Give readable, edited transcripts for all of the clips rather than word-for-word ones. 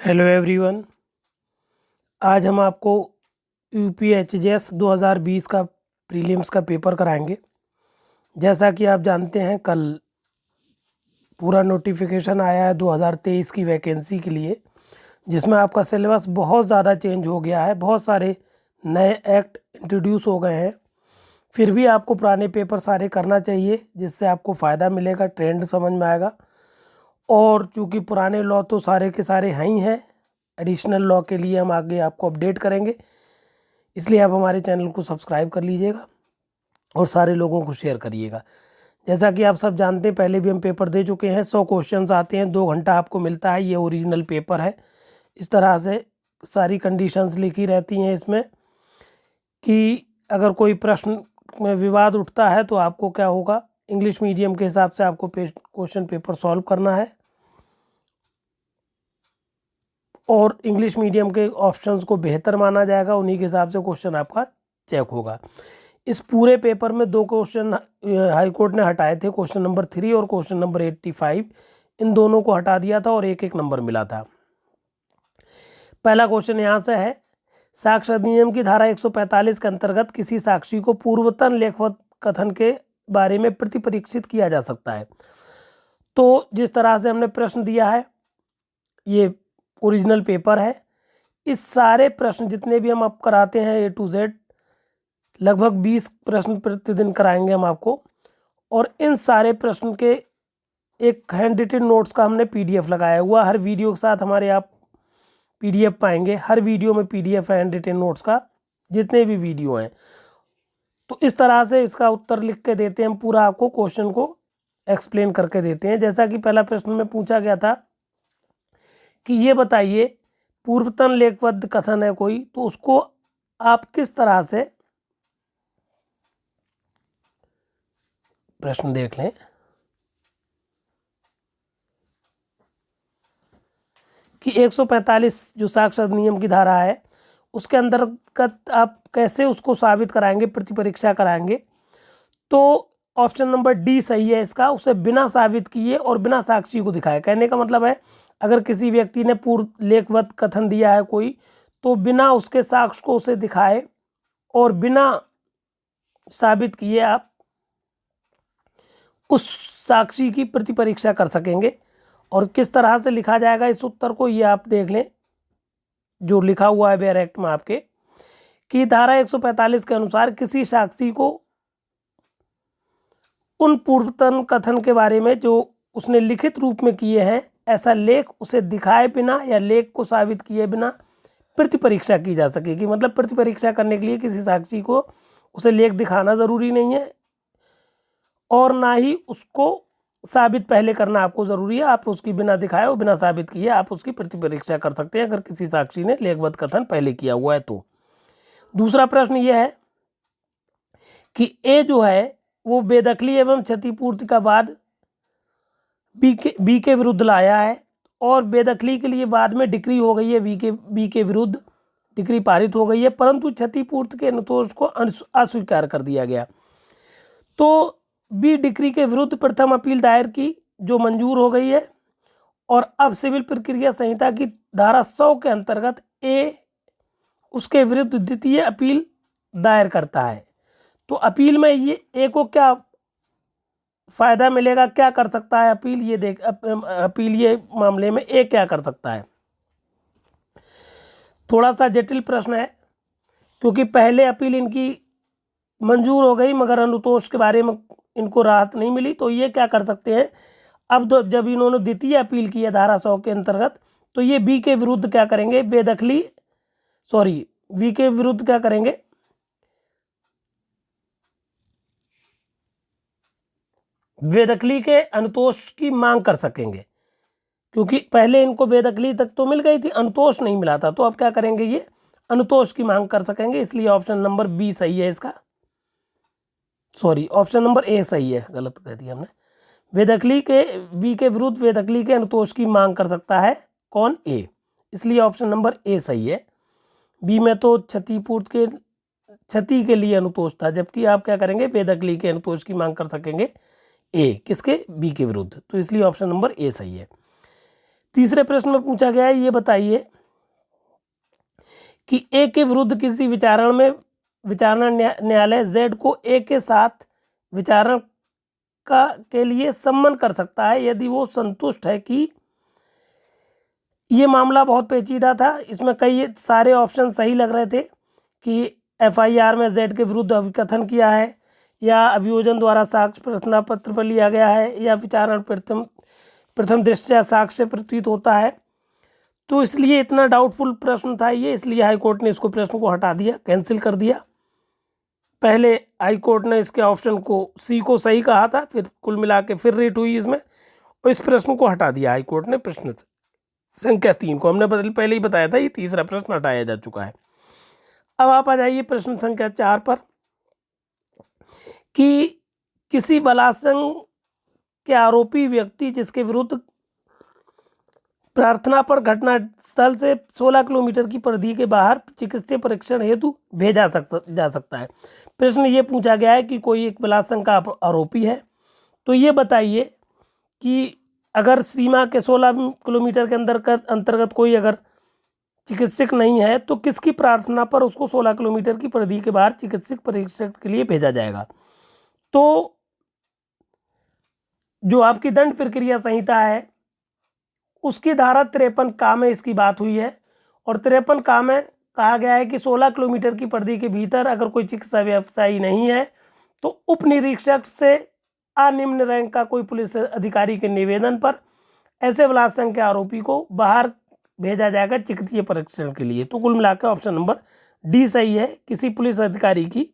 Hello everyone. आज हम आपको यूपीएचजीएस 2020 का प्रीलिम्स का पेपर कराएंगे। जैसा कि आप जानते हैं, कल पूरा नोटिफिकेशन आया है 2023 की वैकेंसी के लिए, जिसमें आपका सिलेबस बहुत ज़्यादा चेंज हो गया है। बहुत सारे नए एक्ट इंट्रोड्यूस हो गए हैं। फिर भी आपको पुराने पेपर सारे करना चाहिए, जिससे आपको फ़ायदा मिलेगा, ट्रेंड समझ में आएगा। और चूँकि पुराने लॉ तो सारे के सारे हैं ही हैं, एडिशनल लॉ के लिए हम आगे आपको अपडेट करेंगे। इसलिए आप हमारे चैनल को सब्सक्राइब कर लीजिएगा और सारे लोगों को शेयर करिएगा। जैसा कि आप सब जानते हैं, पहले भी हम पेपर दे चुके हैं। 100 क्वेश्चंस आते हैं, 2 घंटा आपको मिलता है। ये ओरिजिनल पेपर है। इस तरह से सारी कंडीशंस लिखी रहती हैं इसमें कि अगर कोई प्रश्न में विवाद उठता है तो आपको क्या होगा, इंग्लिश मीडियम के हिसाब से आपको क्वेश्चन पेपर सॉल्व करना है और इंग्लिश मीडियम के ऑप्शंस को बेहतर माना जाएगा, उन्हीं के हिसाब से क्वेश्चन आपका चेक होगा। इस पूरे पेपर में 2 क्वेश्चन हाई कोर्ट ने हटाए थे, क्वेश्चन नंबर 3 और क्वेश्चन नंबर 85। इन दोनों को हटा दिया था और एक एक नंबर मिला था। पहला क्वेश्चन यहाँ से है, साक्ष्य अधिनियम की धारा 145 के अंतर्गत किसी साक्षी को पूर्वतन लेखवत कथन के बारे में प्रतिपरीक्षित किया जा सकता है। तो जिस तरह से हमने प्रश्न दिया है, ये ओरिजिनल पेपर है। इस सारे प्रश्न जितने भी हम अब कराते हैं A to Z, लगभग 20 प्रश्न प्रतिदिन कराएंगे हम आपको। और इन सारे प्रश्न के एक हैंड रिटन नोट्स का हमने PDF लगाया हुआ। हर वीडियो के साथ हमारे आप PDF पाएंगे। हर वीडियो में PDF है हैंड रिटन नोट्स का, जितने भी वीडियो हैं। तो इस तरह से इसका उत्तर लिख के देते हैं, हम पूरा आपको क्वेश्चन को एक्सप्लेन करके देते हैं। जैसा कि पहला प्रश्न में पूछा गया था कि ये बताइए, पूर्वतन लेखबद्ध कथन है कोई, तो उसको आप किस तरह से, प्रश्न देख लें कि 145 जो साक्ष्य अधिनियम की धारा है, उसके अंतर्गत आप कैसे उसको साबित कराएंगे, प्रतिपरीक्षा कराएंगे। तो ऑप्शन नंबर डी सही है इसका, उसे बिना साबित किए और बिना साक्षी को दिखाए। कहने का मतलब है, अगर किसी व्यक्ति ने पूर्व लेखवत कथन दिया है कोई, तो बिना उसके साक्ष्य को उसे दिखाए और बिना साबित किए आप उस साक्षी की प्रतिपरीक्षा कर सकेंगे। और किस तरह से लिखा जाएगा इस उत्तर को, ये आप देख लें, जो लिखा हुआ है वेयर एक्ट में आपके, कि धारा 145 के अनुसार किसी साक्षी को उन पूर्वतन कथन के बारे में जो उसने लिखित रूप में किए हैं, ऐसा लेख उसे दिखाए बिना या लेख को साबित किए बिना प्रतिपरीक्षा की जा सकेगी। मतलब प्रतिपरीक्षा करने के लिए किसी साक्षी को उसे लेख दिखाना ज़रूरी नहीं है और ना ही उसको साबित पहले करना आपको ज़रूरी है। आप उसकी बिना दिखाए और बिना साबित किए आप उसकी प्रतिपरीक्षा कर सकते हैं, अगर किसी साक्षी ने लेखबद्ध कथन पहले किया हुआ है तो। दूसरा प्रश्न यह है कि ए जो है वो बेदखली एवं क्षतिपूर्ति का वाद बी के विरुद्ध लाया है और बेदखली के लिए बाद में डिक्री हो गई है, बी के विरुद्ध डिक्री पारित हो गई है, परंतु क्षतिपूर्ति के अनुतोष को अस्वीकार कर दिया गया। तो बी डिक्री के विरुद्ध प्रथम अपील दायर की, जो मंजूर हो गई है। और अब सिविल प्रक्रिया संहिता की धारा 100 के अंतर्गत ए उसके विरुद्ध द्वितीय अपील दायर करता है। तो अपील में ये ए को क्या फायदा मिलेगा, क्या कर सकता है अपील, ये देख अपील ये मामले में ए क्या कर सकता है। थोड़ा सा जटिल प्रश्न है, क्योंकि पहले अपील इनकी मंजूर हो गई मगर अनुतोष के बारे में इनको राहत नहीं मिली। तो ये क्या कर सकते हैं, अब जब इन्होंने द्वितीय अपील की है धारा 100 के अंतर्गत, तो ये बी के विरुद्ध क्या करेंगे, बी के विरुद्ध क्या करेंगे, बेदखली के अनुतोष की मांग कर सकेंगे। क्योंकि पहले इनको बेदखली तक तो मिल गई थी, अनुतोष नहीं मिला था, तो अब क्या करेंगे, ये अनुतोष की मांग कर सकेंगे। इसलिए ऑप्शन नंबर बी सही है इसका, ऑप्शन नंबर ए सही है, गलत कह दिया हमने। बेदखली के बी के विरुद्ध बेदखली के अनुतोष की मांग कर सकता है कौन, ए। इसलिए ऑप्शन नंबर ए सही है। बी में तो क्षति के लिए अनुतोष था, जबकि आप क्या करेंगे, बेदखली के अनुतोष की मांग कर सकेंगे ए, किसके, बी के विरुद्ध। तो इसलिए ऑप्शन नंबर ए सही है। तीसरे प्रश्न में पूछा गया है, ये बताइए कि ए के विरुद्ध किसी विचारण न्यायालय जेड को ए के साथ विचारण के लिए सम्मन कर सकता है यदि वो संतुष्ट है कि ये मामला बहुत पेचीदा था। इसमें कई सारे ऑप्शन सही लग रहे थे कि एफआईआर में जेड के विरुद्ध अभिकथन किया है, या अभियोजन द्वारा साक्ष्य प्रार्थना पत्र पर लिया गया है, या विचारण प्रथम दृष्टया साक्ष्य प्रतीत होता है। तो इसलिए इतना डाउटफुल प्रश्न था ये, इसलिए हाईकोर्ट ने इसको प्रश्न को हटा दिया, कैंसिल कर दिया। पहले हाईकोर्ट ने इसके ऑप्शन को सी को सही कहा था, फिर कुल मिला के फिर रेट हुई इसमें, और इस प्रश्न को हटा दिया हाईकोर्ट ने। प्रश्न संख्या 3 को हमने पहले ही बताया था, ये तीसरा प्रश्न हटाया जा चुका है। अब आप आ जाइए प्रश्न संख्या 4 पर कि किसी बलात्संग के आरोपी व्यक्ति जिसके विरुद्ध प्रार्थना पर घटनास्थल से 16 किलोमीटर की परिधि के बाहर चिकित्सीय परीक्षण हेतु भेजा जा सकता है। प्रश्न ये पूछा गया है कि कोई एक बलात्संग का आरोपी है, तो ये बताइए कि अगर सीमा के 16 किलोमीटर के अंतर्गत कोई अगर चिकित्सक नहीं है तो किसकी प्रार्थना पर उसको 16 किलोमीटर की परिधि के बाहर चिकित्सक परीक्षण के लिए भेजा जाएगा। तो जो आपकी दंड प्रक्रिया संहिता है उसकी धारा 53 का में इसकी बात हुई है, और 53 का में कहा गया है कि 16 किलोमीटर की परिधि के भीतर अगर कोई चिकित्सा व्यवसायी नहीं है तो उप निरीक्षक से अनिम्न रैंक का कोई पुलिस अधिकारी के निवेदन पर ऐसे बलात्संग के आरोपी को बाहर भेजा जाएगा चिकित्सीय परीक्षण के लिए। तो कुल मिलाकर ऑप्शन नंबर डी सही है। किसी पुलिस अधिकारी की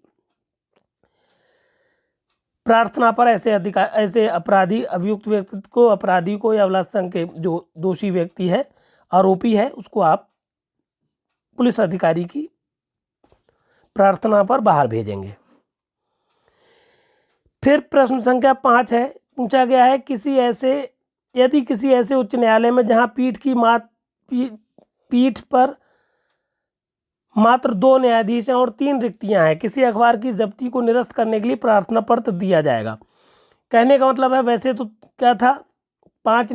प्रार्थना पर ऐसे अपराधी अभियुक्त व्यक्ति को, अपराधी को या बलात्संग के जो दोषी व्यक्ति है, आरोपी है, उसको आप पुलिस अधिकारी की प्रार्थना पर बाहर भेजेंगे। फिर प्रश्न संख्या 5 है, पूछा गया है यदि किसी ऐसे उच्च न्यायालय में जहां पीठ पर मात्र 2 न्यायाधीश हैं और 3 रिक्तियां हैं, किसी अखबार की जब्ती को निरस्त करने के लिए प्रार्थना पत्र दिया जाएगा। कहने का मतलब है, वैसे तो क्या था, 5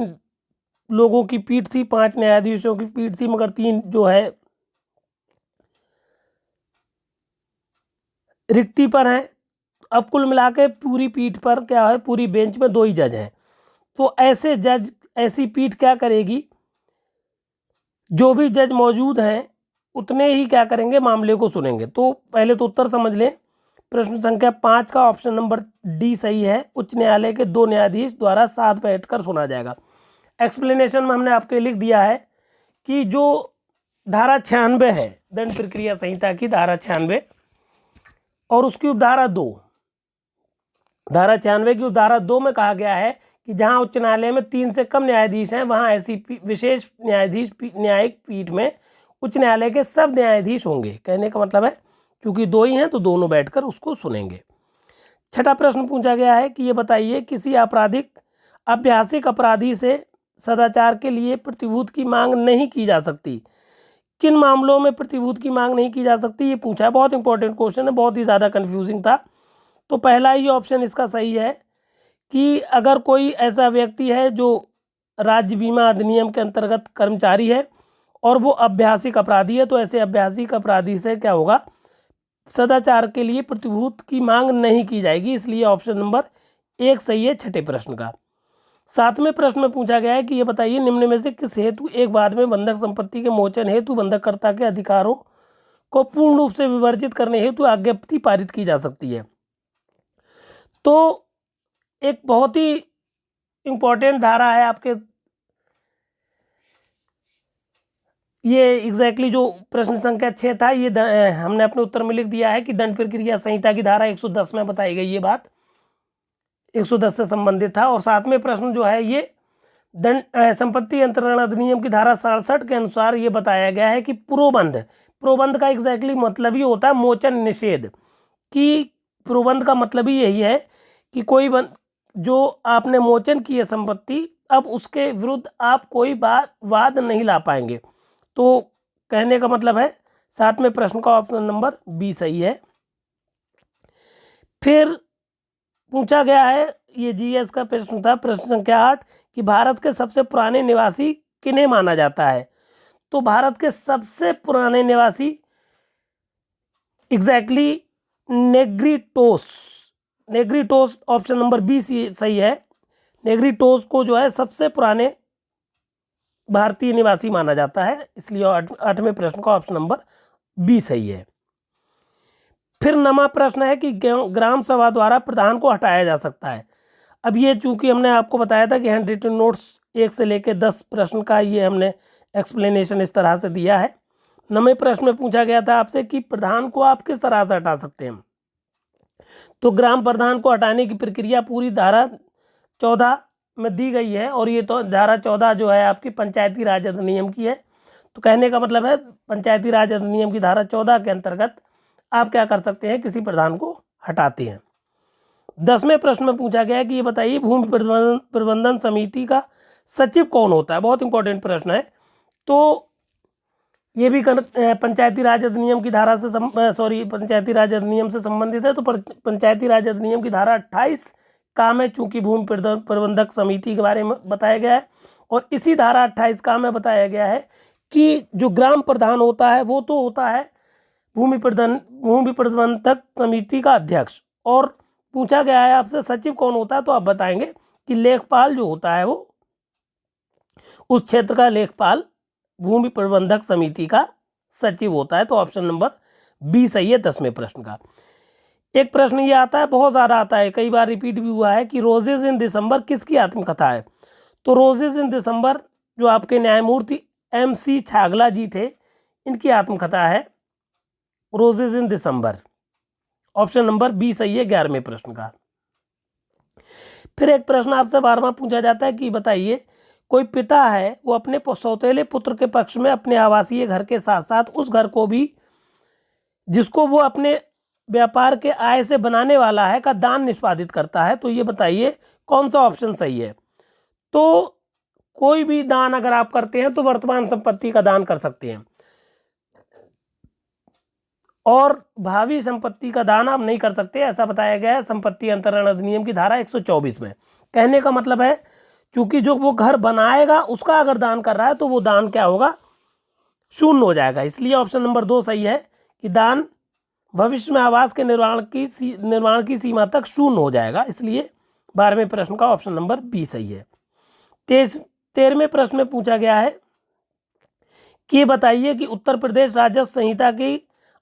लोगों की पीठ थी, 5 न्यायाधीशों की पीठ थी, मगर 3 जो है रिक्ति पर हैं। अब कुल मिला के पूरी पीठ पर क्या है, पूरी बेंच में 2 ही जज हैं। तो ऐसी पीठ क्या करेगी, जो भी जज मौजूद हैं उतने ही क्या करेंगे, मामले को सुनेंगे। तो पहले तो उत्तर समझ लें। प्रश्न संख्या 5 का ऑप्शन नंबर डी सही है। उच्च न्यायालय के 2 न्यायाधीश द्वारा साथ बैठकर सुना जाएगा। एक्सप्लेनेशन में हमने आपके लिख दिया है कि जो धारा 96 है दंड प्रक्रिया संहिता की, धारा 96 और उसकी उपधारा 2, धारा 96 की उपधारा 2 में कहा गया है कि जहां उच्च न्यायालय में 3 से कम न्यायाधीश हैं वहां ऐसी विशेष न्यायिक पीठ में उच्च न्यायालय के सब न्यायाधीश होंगे। कहने का मतलब है क्योंकि 2 ही हैं तो दोनों बैठकर उसको सुनेंगे। छठा प्रश्न पूछा गया है कि ये बताइए किसी अभ्यासिक अपराधी से सदाचार के लिए प्रतिभूत की मांग नहीं की जा सकती। किन मामलों में प्रतिभूत की मांग नहीं की जा सकती, ये पूछा है। बहुत इंपॉर्टेंट क्वेश्चन है, बहुत ही ज़्यादा कन्फ्यूजिंग था। तो पहला ही ऑप्शन इसका सही है कि अगर कोई ऐसा व्यक्ति है जो राज्य बीमा अधिनियम के अंतर्गत कर्मचारी है और वो अभ्यासिक अपराधी है, तो ऐसे अभ्यासिक अपराधी से क्या होगा, सदाचार के लिए प्रतिभूत की मांग नहीं की जाएगी। इसलिए ऑप्शन नंबर 1 सही है छठे प्रश्न का। 7वें प्रश्न में पूछा गया है कि ये बताइए निम्न में से किस हेतु एक बाद में बंधक संपत्ति के मोचन हेतु बंधककर्ता के अधिकारों को पूर्ण रूप से विवर्जित करने हेतु आज्ञप्ति पारित की जा सकती है। तो एक बहुत ही इंपॉर्टेंट धारा है आपके, ये एग्जैक्टली जो प्रश्न संख्या 6 था, ये हमने अपने उत्तर में लिख दिया है कि दंड प्रक्रिया संहिता की धारा 110 में बताई गई ये बात 110 से संबंधित था। और 7वें प्रश्न जो है ये दंड संपत्ति अंतरण अधिनियम की धारा 67 के अनुसार ये बताया गया है कि प्रोबंध का एग्जैक्टली मतलब ही होता है मोचन निषेध। कि प्रोबंध का मतलब ही यही है कि कोई जो आपने मोचन की है संपत्ति, अब उसके विरुद्ध आप कोई वाद नहीं ला पाएंगे। तो कहने का मतलब है 7वें प्रश्न का ऑप्शन नंबर बी सही है। फिर पूछा गया है, ये जीएस का प्रश्न था, प्रश्न संख्या 8 कि भारत के सबसे पुराने निवासी किन्हें माना जाता है? तो भारत के सबसे पुराने निवासी एग्जैक्टली नेग्रिटोस। नेग्रिटोस ऑप्शन नंबर बी सही है। नेग्रिटोस को जो है सबसे पुराने भारतीय निवासी माना जाता है, इसलिए 8वें प्रश्न का ऑप्शन नंबर बी सही है। फिर नमा प्रश्न है कि ग्राम सभा द्वारा प्रधान को हटाया जा सकता है। अब ये चूंकि हमने आपको बताया था कि हैंड रिटन नोट्स 1 से लेकर 10 प्रश्न का ये हमने एक्सप्लेनेशन इस तरह से दिया है। 9वें प्रश्न में पूछा गया था आपसे कि प्रधान को आप किस तरह से हटा सकते हैं। तो ग्राम प्रधान को हटाने की प्रक्रिया पूरी धारा 14 में दी गई है, और ये तो धारा 14 जो है आपकी पंचायती राज अधिनियम की है। तो कहने का मतलब है पंचायती राज अधिनियम की धारा 14 के अंतर्गत आप क्या कर सकते हैं, किसी प्रधान को हटाते हैं। 10वें प्रश्न में पूछा गया है कि ये बताइए भूमि प्रबंधन समिति का सचिव कौन होता है। बहुत इंपॉर्टेंट प्रश्न है। तो ये भी पंचायती राज अधिनियम की धारा से पंचायती राज अधिनियम से संबंधित है। तो पंचायती राज अधिनियम की धारा 28 का में चूंकि भूमि प्रबंधक समिति के बारे में बताया गया है, और इसी धारा 28 का में बताया गया है कि जो ग्राम प्रधान होता है वो तो होता है भूमि प्रबंधक समिति का अध्यक्ष। और पूछा गया है आपसे सचिव कौन होता है, तो आप बताएंगे कि लेखपाल जो होता है वो उस क्षेत्र का लेखपाल भूमि प्रबंधक समिति का सचिव होता है। तो ऑप्शन नंबर बी सही है 10वें प्रश्न का। एक प्रश्न ये आता है, बहुत ज़्यादा आता है, कई बार रिपीट भी हुआ है कि रोजेज इन दिसंबर किसकी आत्मकथा है। तो रोजेज इन दिसंबर जो आपके न्यायमूर्ति MC छागला जी थे, इनकी आत्मकथा है रोजेज इन दिसंबर। ऑप्शन नंबर बी सही है 11वें प्रश्न का। फिर एक प्रश्न आपसे बार बार पूछा जाता है कि बताइए कोई पिता है वो अपने सौतेले पुत्र के पक्ष में अपने आवासीय घर के साथ साथ उस घर को भी जिसको वो अपने व्यापार के आय से बनाने वाला है का दान निष्पादित करता है। तो ये बताइए कौन सा ऑप्शन सही है। तो कोई भी दान अगर आप करते हैं तो वर्तमान संपत्ति का दान कर सकते हैं, और भावी संपत्ति का दान आप नहीं कर सकते, ऐसा बताया गया है संपत्ति अंतरण अधिनियम की धारा 124 में। कहने का मतलब है क्योंकि जो वो घर बनाएगा उसका अगर दान कर रहा है तो वो दान क्या होगा, शून्य हो जाएगा। इसलिए ऑप्शन नंबर 2 सही है कि दान भविष्य में आवास के निर्माण की सीमा तक शून्य हो जाएगा। इसलिए 12वें प्रश्न का ऑप्शन नंबर बी सही है। 13वें प्रश्न में पूछा गया है कि बताइए कि उत्तर प्रदेश राजस्व संहिता की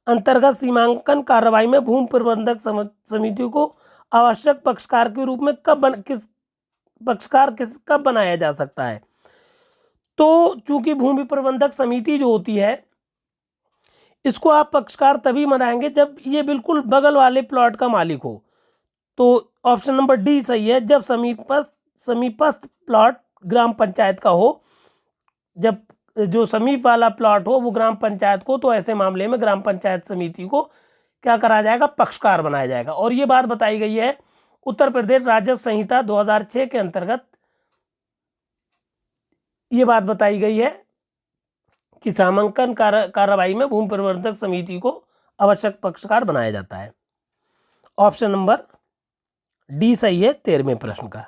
अंतर्गत सीमांकन कार्रवाई में भूमि प्रबंधक समिति को आवश्यक पक्षकार के रूप में कब बनाया जा सकता है। तो चूंकि भूमि प्रबंधक समिति जो होती है इसको आप पक्षकार तभी बनाएंगे जब ये बिल्कुल बगल वाले प्लॉट का मालिक हो। तो ऑप्शन नंबर डी सही है, जब समीपस्थ प्लॉट ग्राम पंचायत का हो, जब जो समीप वाला प्लॉट हो वो ग्राम पंचायत को, तो ऐसे मामले में ग्राम पंचायत समिति को क्या करा जाएगा, पक्षकार बनाया जाएगा। और ये बात बताई गई है उत्तर प्रदेश राजस्व संहिता 2006 के अंतर्गत, ये बात बताई गई है कि सीमांकन कार्रवाई में भूमि प्रबंधक समिति को आवश्यक पक्षकार बनाया जाता है। ऑप्शन नंबर डी सही है 13वें प्रश्न का।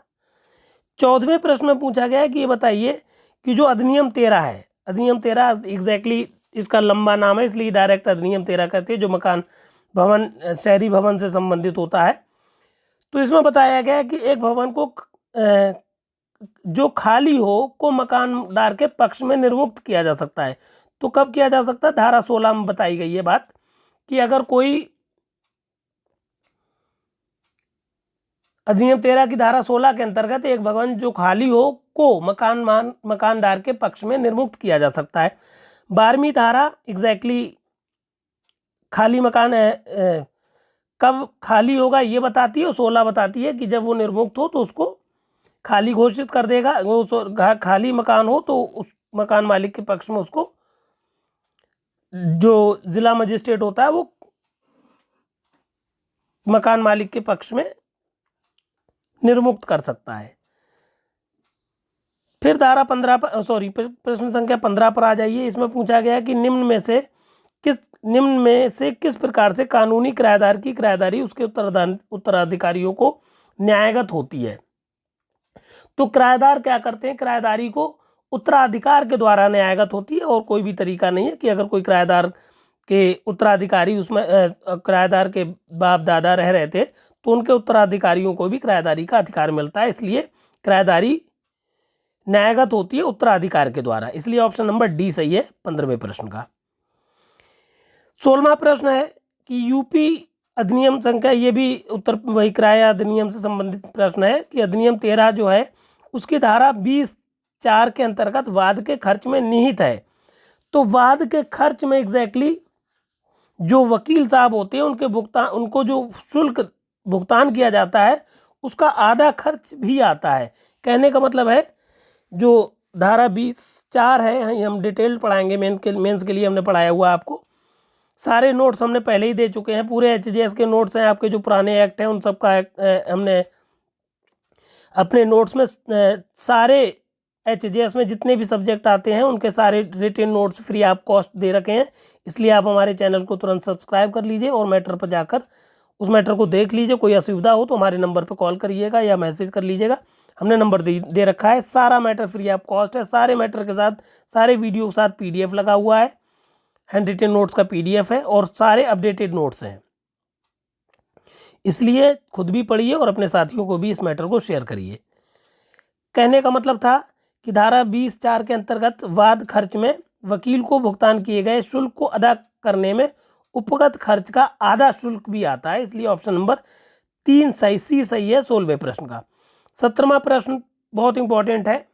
14वें प्रश्न में पूछा गया है कि ये बताइए कि जो अधिनियम 13 है, अधिनियम 13 एग्जैक्टली इसका लंबा नाम है इसलिए डायरेक्ट अधिनियम 13 कहते हैं, जो मकान भवन शहरी भवन से संबंधित होता है। तो इसमें बताया गया है कि एक भवन को जो खाली हो को मकानदार के पक्ष में निर्मुक्त किया जा सकता है। तो कब किया जा सकता है, धारा 16 में बताई गई है बात कि अगर कोई अधिनियम 13 की धारा 16 के अंतर्गत एक भवन जो खाली हो को मकानदार के पक्ष में निर्मुक्त किया जा सकता है। 12वीं धारा एग्जैक्टली खाली मकान कब खाली होगा ये बताती है, और 16 बताती है कि जब वो निर्मुक्त हो तो उसको खाली घोषित कर देगा। वो खाली मकान हो तो उस मकान मालिक के पक्ष में उसको जो जिला मजिस्ट्रेट होता है वो मकान मालिक के पक्ष में निर्मुक्त कर सकता है। फिर धारा 15 पर प्रश्न संख्या 15 पर आ जाइए। इसमें पूछा गया है कि निम्न में से किस प्रकार से कानूनी किराएदार की किराएदारी उसके उत्तराधिकारियों को न्यायगत होती है। तो किराएदार क्या करते हैं, किराएदारी को उत्तराधिकार के द्वारा न्यायगत होती है और कोई भी तरीका नहीं है कि अगर कोई किराएदार के उत्तराधिकारी उसमें किराएदार के बाप दादा रह रहे थे तो उनके उत्तराधिकारियों को भी किराएदारी का अधिकार मिलता है, इसलिए किराएदारी न्यायगत होती है उत्तराधिकार के द्वारा। इसलिए ऑप्शन नंबर डी सही है 15वें प्रश्न का। 16वां प्रश्न है कि यूपी अधिनियम संख्या, ये भी उत्तर वही किराया अधिनियम से संबंधित प्रश्न है कि अधिनियम 13 जो है उसकी धारा 20(4) के अंतर्गत वाद के खर्च में निहित है। तो वाद के खर्च में एग्जैक्टली जो वकील साहब होते हैं उनको जो शुल्क भुगतान किया जाता है उसका आधा खर्च भी आता है। कहने का मतलब है जो धारा 20(4) है, हम डिटेल पढ़ाएंगे, मेंस के लिए हमने पढ़ाया हुआ आपको, सारे नोट्स हमने पहले ही दे चुके हैं, पूरे एचजीएस के नोट्स हैं, आपके जो पुराने एक्ट हैं उन सब का हमने अपने नोट्स में सारे एचजीएस में जितने भी सब्जेक्ट आते हैं उनके सारे written notes free of cost दे रखे हैं। इसलिए आप हमारे चैनल को तुरंत सब्सक्राइब कर लीजिए और मैटर पर जाकर उस मैटर को देख लीजिए। कोई असुविधा हो तो हमारे नंबर पर कॉल करिएगा या मैसेज कर लीजिएगा, हमने नंबर दे रखा है। सारा मैटर फ्री ऑफ कॉस्ट है, सारे मैटर के साथ सारे वीडियो के साथ पीडीएफ लगा हुआ है, हैंड रिटेन नोट्स का पीडीएफ है और सारे अपडेटेड नोट्स हैं। इसलिए खुद भी पढ़िए और अपने साथियों को भी इस मैटर को शेयर करिए। कहने का मतलब था कि धारा 20(4) के अंतर्गत वाद खर्च में वकील को भुगतान किए गए शुल्क को अदा करने में उपगत खर्च का आधा शुल्क भी आता है। इसलिए ऑप्शन नंबर 3 सी सही है 16वें प्रश्न का। 17वां प्रश्न बहुत इंपॉर्टेंट है,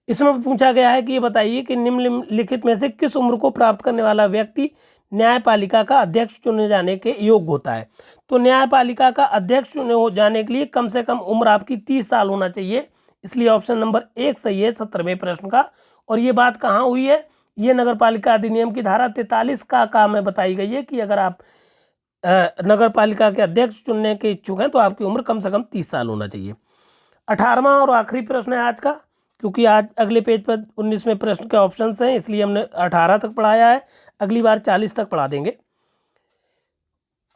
इसमें पूछा गया है कि ये बताइए कि निम्नलिखित में से किस उम्र को प्राप्त करने वाला व्यक्ति न्यायपालिका का अध्यक्ष चुने जाने के योग्य होता है। तो न्यायपालिका का अध्यक्ष चुने हो जाने के लिए कम से कम उम्र आपकी 30 साल होना चाहिए। इसलिए ऑप्शन नंबर 1 सही है 17वें प्रश्न का। और ये बात कहाँ हुई है, ये नगर पालिका अधिनियम की धारा 43 का काम में बताई गई है कि अगर आप नगर पालिका के अध्यक्ष चुनने के इच्छुक हैं तो आपकी उम्र कम से कम 30 साल होना चाहिए। 18वां और आखिरी प्रश्न है आज का, क्योंकि आज अगले पेज पर 19वें प्रश्न के ऑप्शंस हैं, इसलिए हमने 18 तक पढ़ाया है, अगली बार 40 तक पढ़ा देंगे।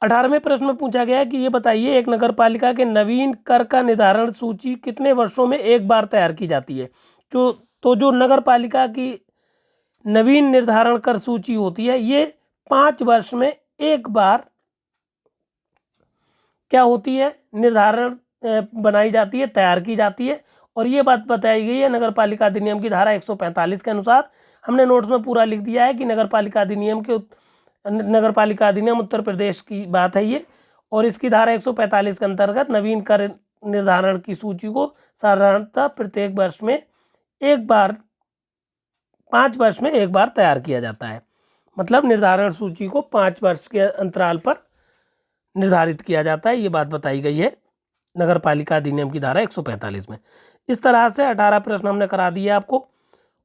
18वें प्रश्न में पूछा गया है कि ये बताइए एक नगर पालिका के नवीन कर का निर्धारण सूची कितने वर्षों में एक बार तैयार की जाती है। तो जो नगर पालिका की नवीन निर्धारण कर सूची होती है ये 5 वर्ष में एक बार क्या होती है, निर्धारण बनाई जाती है, तैयार की जाती है। और ये बात बताई गई है नगर पालिका अधिनियम की धारा 145 के अनुसार। हमने नोट्स में पूरा लिख दिया है कि नगर पालिका अधिनियम उत्तर प्रदेश की बात है ये, और इसकी धारा 145 के अंतर्गत नवीन कर निर्धारण की सूची को साधारणतः प्रत्येक वर्ष में एक बार 5 वर्ष में एक बार तैयार किया जाता है। मतलब निर्धारण सूची को 5 वर्ष के अंतराल पर निर्धारित किया जाता है, ये बात बताई गई है नगर पालिका अधिनियम की धारा 145 में। इस तरह से 18 प्रश्न हमने करा दिए आपको,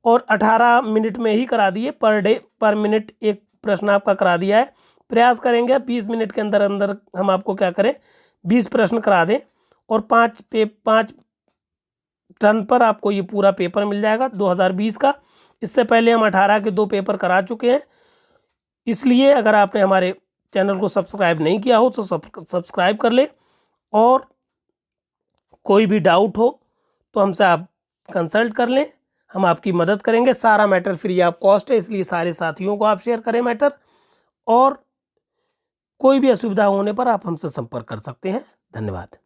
और 18 मिनट में ही करा दिए, पर मिनट एक प्रश्न आपका करा दिया है। प्रयास करेंगे 20 मिनट के अंदर अंदर हम आपको क्या करें 20 प्रश्न करा दें, और 5 टर्न पर आपको ये पूरा पेपर मिल जाएगा 2020 का। इससे पहले हम 18 के 2 पेपर करा चुके हैं। इसलिए अगर आपने हमारे चैनल को सब्सक्राइब नहीं किया हो तो सब्सक्राइब कर ले, और कोई भी डाउट हो तो हमसे आप कंसल्ट कर लें, हम आपकी मदद करेंगे। सारा मैटर फ्री ऑफ कॉस्ट है, इसलिए सारे साथियों को आप शेयर करें मैटर, और कोई भी असुविधा होने पर आप हमसे संपर्क कर सकते हैं। धन्यवाद।